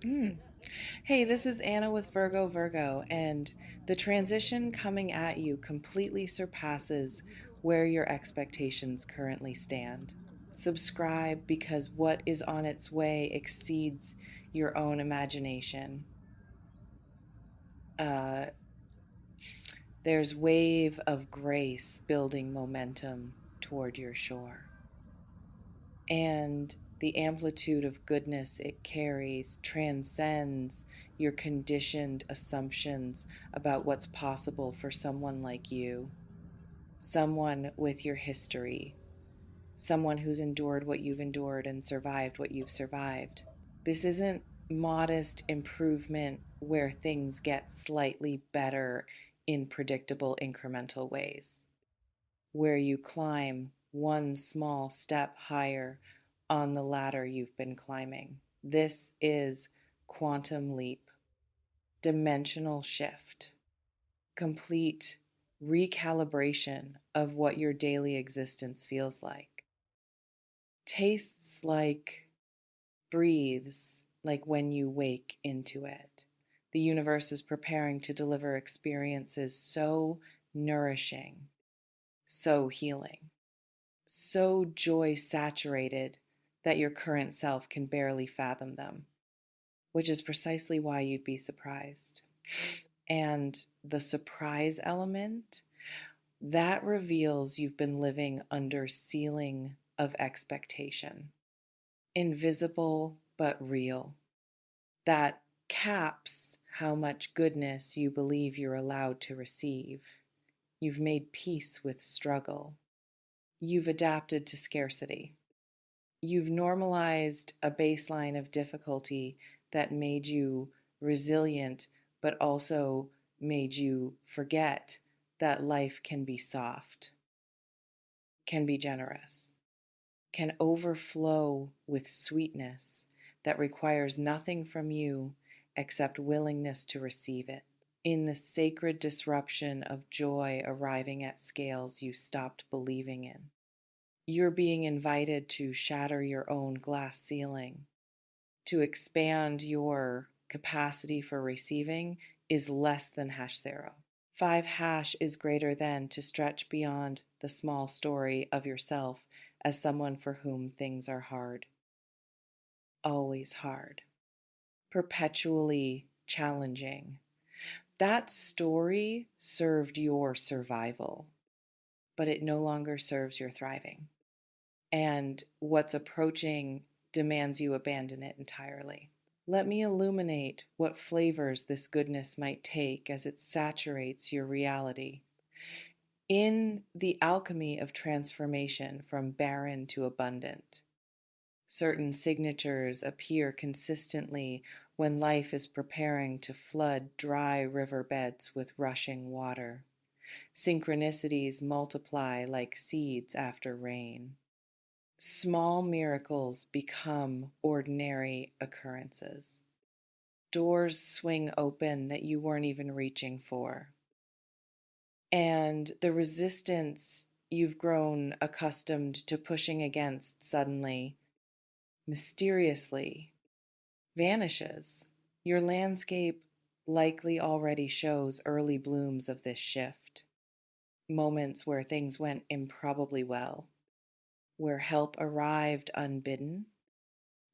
Mm. Hey, this is Anna with Virgo, and the transition coming at you completely surpasses where your expectations currently stand. Subscribe because what is on its way exceeds your own imagination. Uh, there's wave of grace building momentum toward your shore. And the amplitude of goodness it carries transcends your conditioned assumptions about what's possible for someone like you, someone with your history, someone who's endured what you've endured and survived what you've survived. This isn't modest improvement where things get slightly better in predictable incremental ways, where you climb one small step higher on the ladder you've been climbing. This is quantum leap, dimensional shift, complete recalibration of what your daily existence feels like. Tastes like, breathes like when you wake into it. The universe is preparing to deliver experiences so nourishing, so healing, so joy saturated that your current self can barely fathom them, which is precisely why you'd be surprised. And the surprise element, that reveals you've been living under ceiling of expectation, invisible but real, that caps how much goodness you believe you're allowed to receive. You've made peace with struggle. You've adapted to scarcity. You've normalized a baseline of difficulty that made you resilient, but also made you forget that life can be soft, can be generous, can overflow with sweetness that requires nothing from you except willingness to receive it. In the sacred disruption of joy arriving at scales you stopped believing in, you're being invited to shatter your own glass ceiling, to expand your capacity for receiving is less than hash zero. 5 hash is greater than to stretch beyond the small story of yourself as someone for whom things are hard, always hard, perpetually challenging. That story served your survival, but it no longer serves your thriving. And what's approaching demands you abandon it entirely. Let me illuminate what flavors this goodness might take as it saturates your reality. In the alchemy of transformation from barren to abundant, certain signatures appear consistently when life is preparing to flood dry riverbeds with rushing water. Synchronicities multiply like seeds after rain. Small miracles become ordinary occurrences. Doors swing open that you weren't even reaching for. And the resistance you've grown accustomed to pushing against suddenly, mysteriously, vanishes. Your landscape likely already shows early blooms of this shift, moments where things went improbably well, where help arrived unbidden,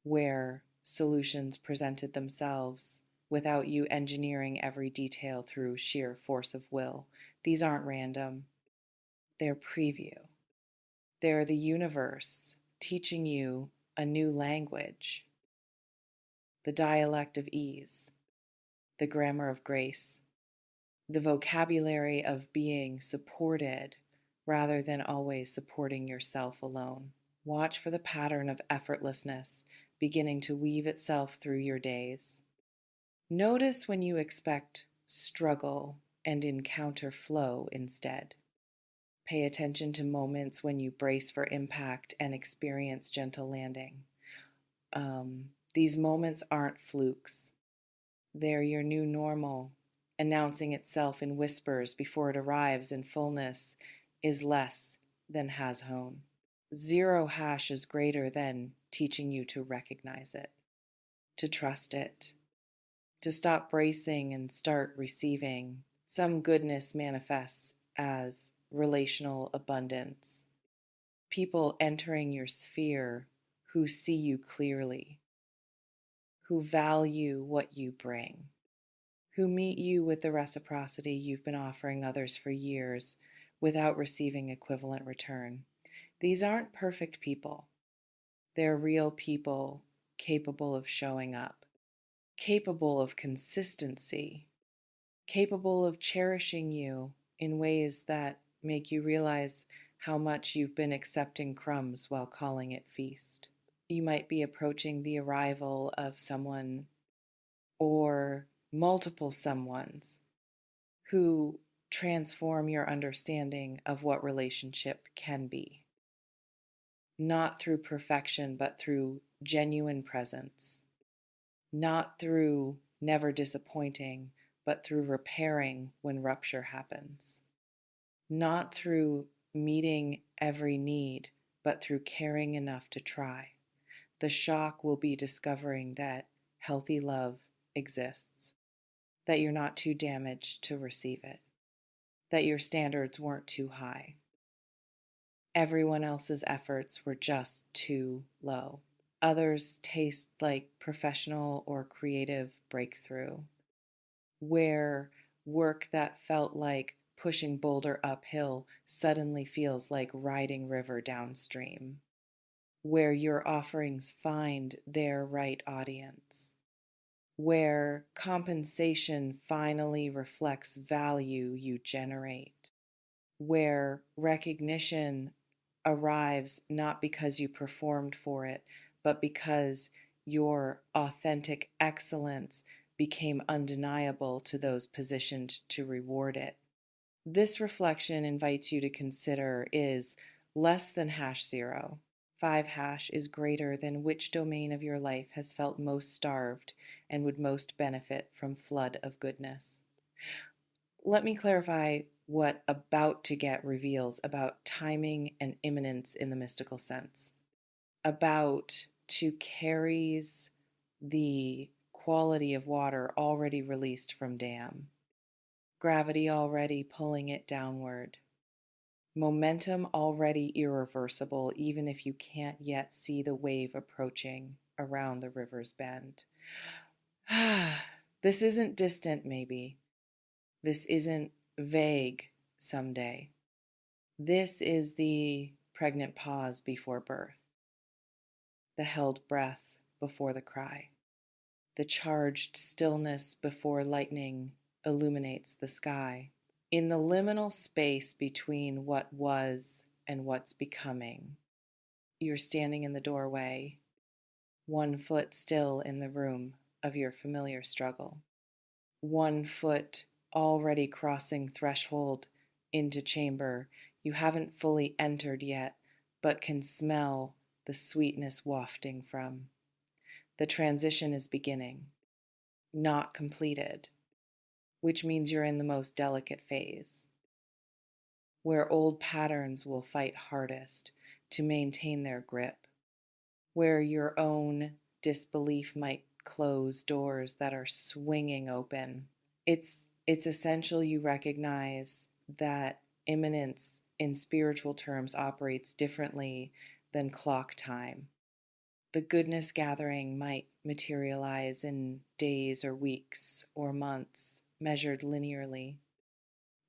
where solutions presented themselves without you engineering every detail through sheer force of will. These aren't random, they're preview. They're the universe teaching you a new language, the dialect of ease, the grammar of grace, the vocabulary of being supported rather than always supporting yourself alone. Watch for the pattern of effortlessness beginning to weave itself through your days. Notice when you expect struggle and encounter flow instead. Pay attention to moments when you brace for impact and experience gentle landing. These moments aren't flukes, they're your new normal, announcing itself in whispers before it arrives in fullness is less than has hone. 0 hash is greater than teaching you to recognize it. to trust it, to stop bracing and start receiving. Some goodness manifests as relational abundance, people entering your sphere who see you clearly, who value what you bring, who meet you with the reciprocity you've been offering others for years without receiving equivalent return. These aren't perfect people. They're real people capable of showing up, capable of consistency, capable of cherishing you in ways that make you realize how much you've been accepting crumbs while calling it feast. You might be approaching the arrival of someone or multiple someones who transform your understanding of what relationship can be, not through perfection, but through genuine presence, not through never disappointing, but through repairing when rupture happens, not through meeting every need, but through caring enough to try. The shock will be discovering that healthy love exists, that you're not too damaged to receive it, that your standards weren't too high. Everyone else's efforts were just too low. Others taste like professional or creative breakthrough, where work that felt like pushing boulder uphill suddenly feels like riding river downstream, where your offerings find their right audience, where compensation finally reflects value you generate, where recognition arrives not because you performed for it, but because your authentic excellence became undeniable to those positioned to reward it. This reflection invites you to consider is less than #0. 5# is greater than which domain of your life has felt most starved and would most benefit from flood of goodness. Let me clarify what about to get reveals about timing and imminence in the mystical sense. About to carries the quality of water already released from dam, gravity already pulling it downward, momentum already irreversible even if you can't yet see the wave approaching around the river's bend. This isn't distant, maybe. This isn't vague someday. This is the pregnant pause before birth, the held breath before the cry, the charged stillness before lightning illuminates the sky. In the liminal space between what was and what's becoming, you're standing in the doorway, one foot still in the room of your familiar struggle, one foot already crossing threshold into chamber you haven't fully entered yet, but can smell the sweetness wafting from. The transition is beginning, not completed, which means you're in the most delicate phase, where old patterns will fight hardest to maintain their grip, where your own disbelief might close doors that are swinging open. It's essential you recognize that imminence in spiritual terms operates differently than clock time. The goodness gathering might materialize in days or weeks or months, measured linearly,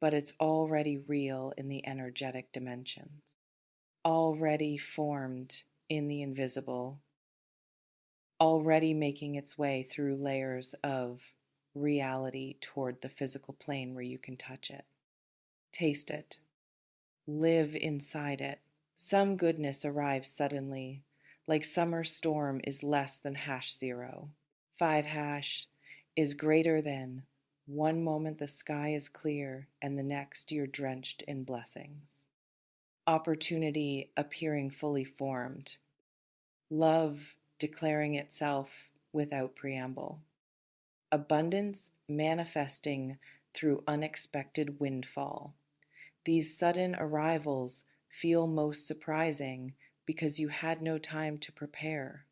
but it's already real in the energetic dimensions, already formed in the invisible, already making its way through layers of reality toward the physical plane where you can touch it, taste it, live inside it. Some goodness arrives suddenly, like summer storm is less than #0. 5# is greater than one moment the sky is clear and the next you're drenched in blessings. Opportunity appearing fully formed. Love declaring itself without preamble. Abundance manifesting through unexpected windfall. These sudden arrivals feel most surprising because you had no time to prepare,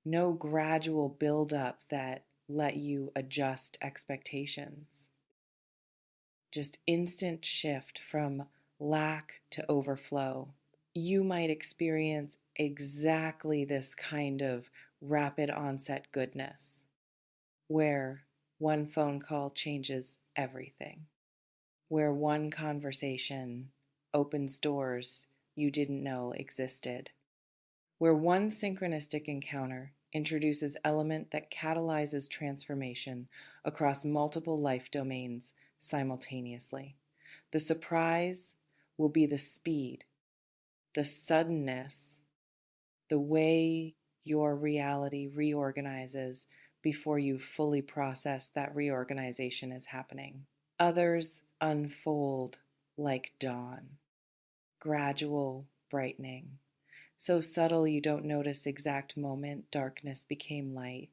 no gradual buildup that let you adjust expectations. Just instant shift from lack to overflow. You might experience exactly this kind of rapid onset goodness, where one phone call changes everything, where one conversation opens doors you didn't know existed, where one synchronistic encounter introduces element that catalyzes transformation across multiple life domains simultaneously. The surprise will be the speed, the suddenness, the way your reality reorganizes before you fully process that reorganization is happening. Others unfold like dawn, gradual brightening, so subtle you don't notice exact moment darkness became light.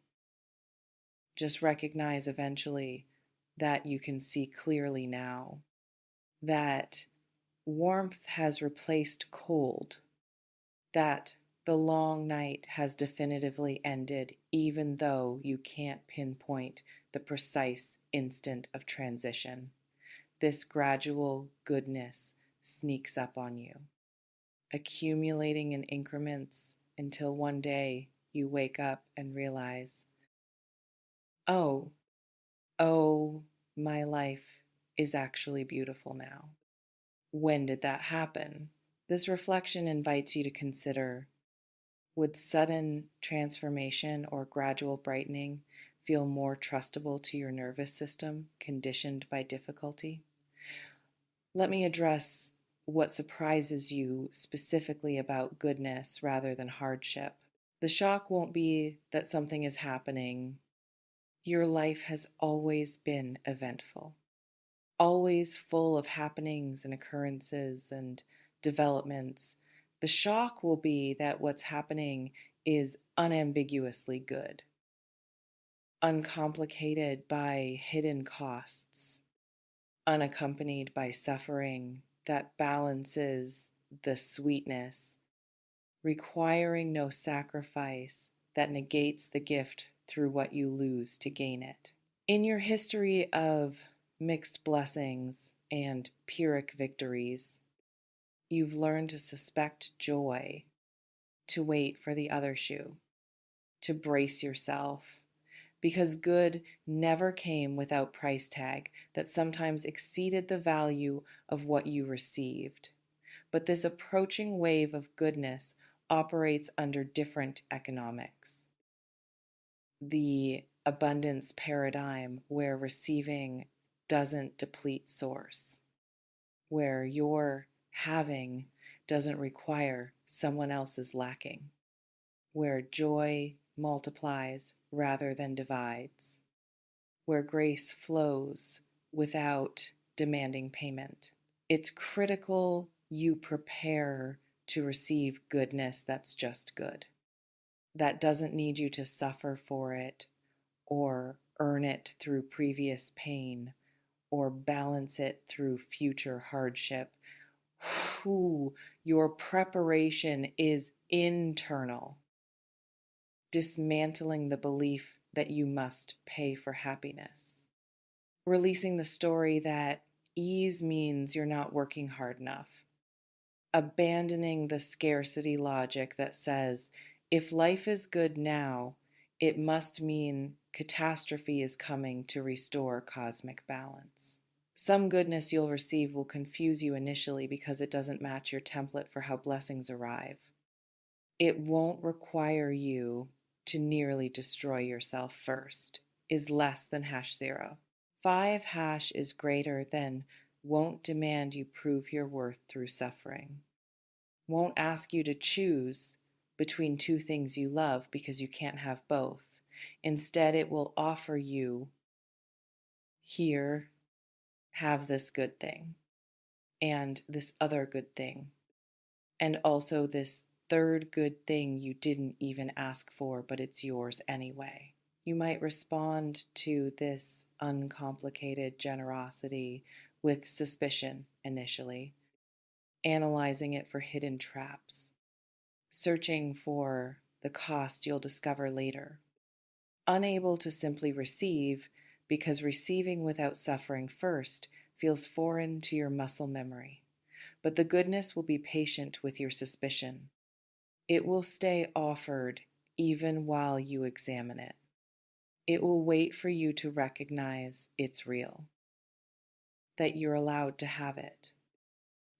Just recognize eventually that you can see clearly now, that warmth has replaced cold, that the long night has definitively ended, even though you can't pinpoint the precise instant of transition. This gradual goodness sneaks up on you, accumulating in increments until one day you wake up and realize, oh, oh, my life is actually beautiful now. When did that happen? This reflection invites you to consider, would sudden transformation or gradual brightening feel more trustable to your nervous system conditioned by difficulty? Let me address what surprises you specifically about goodness rather than hardship. The shock won't be that something is happening. Your life has always been eventful, always full of happenings and occurrences and developments. The shock will be that what's happening is unambiguously good, uncomplicated by hidden costs, unaccompanied by suffering that balances the sweetness, requiring no sacrifice that negates the gift through what you lose to gain it. In your history of mixed blessings and Pyrrhic victories, you've learned to suspect joy, to wait for the other shoe, to brace yourself, because good never came without price tag that sometimes exceeded the value of what you received. But this approaching wave of goodness operates under different economics. The abundance paradigm where receiving doesn't deplete source, where your having doesn't require someone else's lacking, where joy multiplies rather than divides, where grace flows without demanding payment. It's critical you prepare to receive goodness that's just good, that doesn't need you to suffer for it or earn it through previous pain or balance it through future hardship. Your preparation is internal, dismantling the belief that you must pay for happiness, releasing the story that ease means you're not working hard enough, abandoning the scarcity logic that says if life is good now, it must mean catastrophe is coming to restore cosmic balance. Some goodness you'll receive will confuse you initially because it doesn't match your template for how blessings arrive. It won't require you to nearly destroy yourself first, is less than #0. 5 is greater than won't demand you prove your worth through suffering. Won't ask you to choose between two things you love because you can't have both. Instead, it will offer you, here, have this good thing, and this other good thing, and also this third good thing you didn't even ask for, but it's yours anyway. You might respond to this uncomplicated generosity with suspicion initially, analyzing it for hidden traps, searching for the cost you'll discover later. Unable to simply receive because receiving without suffering first feels foreign to your muscle memory. But the goodness will be patient with your suspicion. It will stay offered even while you examine it. It will wait for you to recognize it's real, that you're allowed to have it,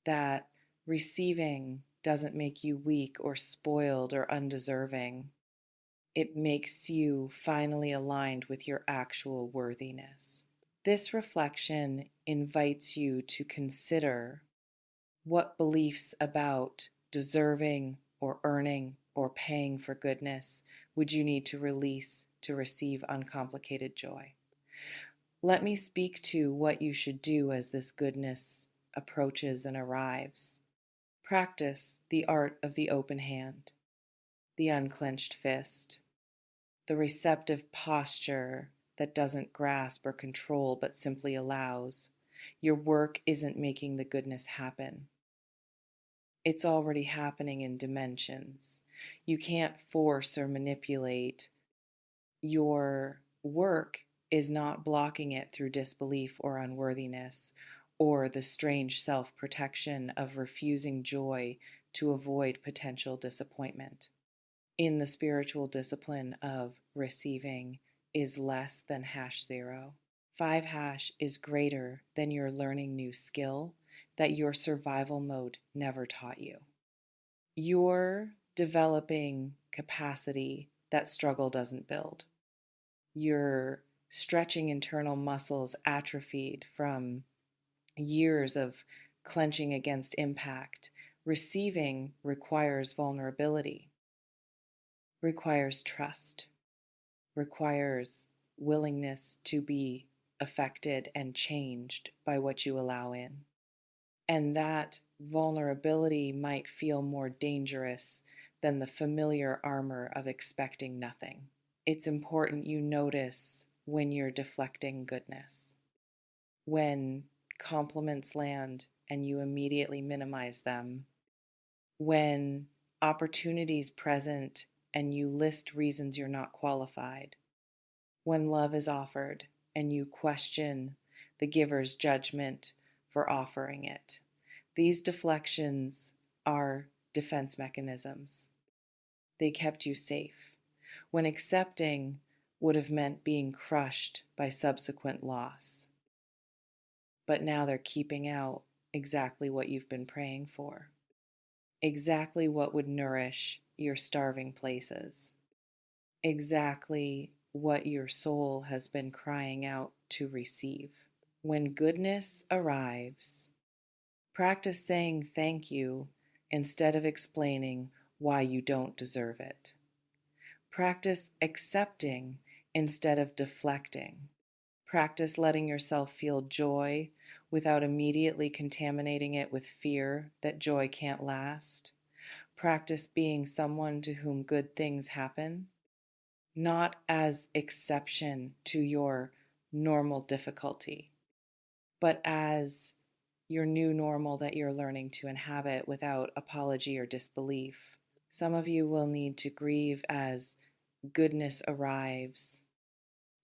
that receiving doesn't make you weak or spoiled or undeserving. It makes you finally aligned with your actual worthiness. This reflection invites you to consider what beliefs about deserving or earning or paying for goodness would you need to release to receive uncomplicated joy. Let me speak to what you should do as this goodness approaches and arrives. Practice the art of the open hand, the unclenched fist, the receptive posture that doesn't grasp or control but simply allows. Your work isn't making the goodness happen. It's already happening in dimensions. You can't force or manipulate. Your work is not blocking it through disbelief or unworthiness or the strange self-protection of refusing joy to avoid potential disappointment. In the spiritual discipline of receiving is less than #0. 5# is greater than your learning new skill that your survival mode never taught you. You're developing capacity that struggle doesn't build. You're stretching internal muscles atrophied from years of clenching against impact. Receiving requires vulnerability, requires trust, requires willingness to be affected and changed by what you allow in. And that vulnerability might feel more dangerous than the familiar armor of expecting nothing. It's important you notice when you're deflecting goodness, when compliments land and you immediately minimize them, when opportunities present and you list reasons you're not qualified, when love is offered and you question the giver's judgment for offering it. These deflections are defense mechanisms. They kept you safe, when accepting would have meant being crushed by subsequent loss. But now they're keeping out exactly what you've been praying for, exactly what would nourish your starving places, exactly what your soul has been crying out to receive. When goodness arrives, practice saying thank you instead of explaining why you don't deserve it. Practice accepting instead of deflecting. Practice letting yourself feel joy without immediately contaminating it with fear that joy can't last. Practice being someone to whom good things happen, not as exception to your normal difficulty, but as your new normal that you're learning to inhabit without apology or disbelief. Some of you will need to grieve as goodness arrives,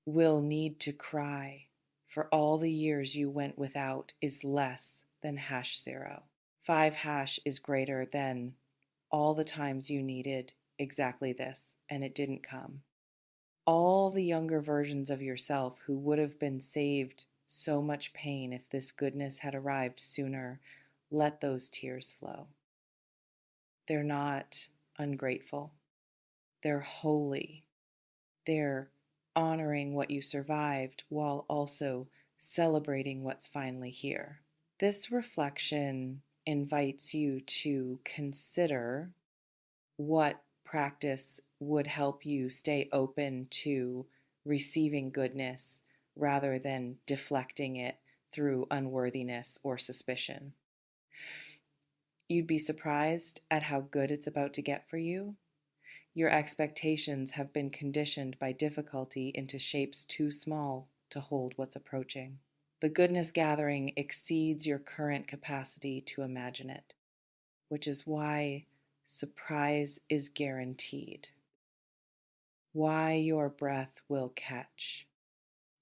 will need to cry for all the years you went without is less than #0. 5# is greater than all the times you needed exactly this and it didn't come. All the younger versions of yourself who would have been saved so much pain if this goodness had arrived sooner, let those tears flow. They're not ungrateful. They're holy. They're honoring what you survived while also celebrating what's finally here. This reflection invites you to consider what practice would help you stay open to receiving goodness rather than deflecting it through unworthiness or suspicion. You'd be surprised at how good it's about to get for you. Your expectations have been conditioned by difficulty into shapes too small to hold what's approaching. The goodness gathering exceeds your current capacity to imagine it, which is why surprise is guaranteed. why your breath will catch,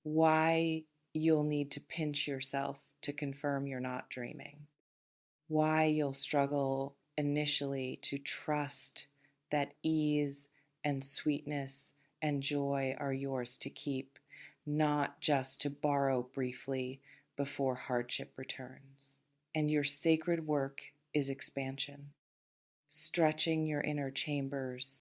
why you'll need to pinch yourself to confirm you're not dreaming, why you'll struggle initially to trust that ease and sweetness and joy are yours to keep, not just to borrow briefly before hardship returns. And your sacred work is expansion, stretching your inner chambers